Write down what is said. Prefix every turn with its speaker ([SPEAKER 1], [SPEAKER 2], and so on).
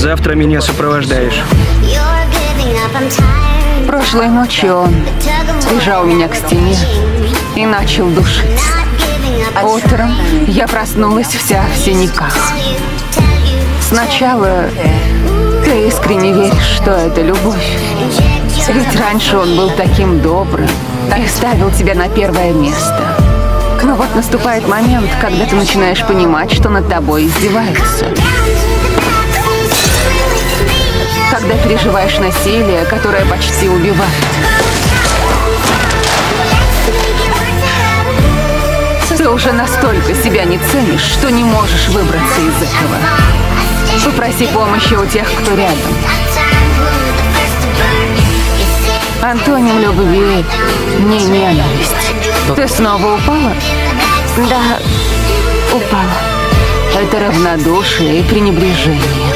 [SPEAKER 1] Завтра меня сопровождаешь.
[SPEAKER 2] Прошлой ночью он прижал меня к стене и начал душить. Утром я проснулась вся в синяках. Сначала ты искренне веришь, что это любовь. Ведь раньше он был таким добрым и ставил тебя на первое место. Но вот наступает момент, когда ты начинаешь понимать, что над тобой издеваются. Когда переживаешь насилие, которое почти убивает. Ты уже настолько себя не ценишь, что не можешь выбраться из этого. Попроси помощи у тех, кто рядом. Антоним любви не ненависть. Ты снова упала?
[SPEAKER 3] Да, упала.
[SPEAKER 2] Это равнодушие и пренебрежение.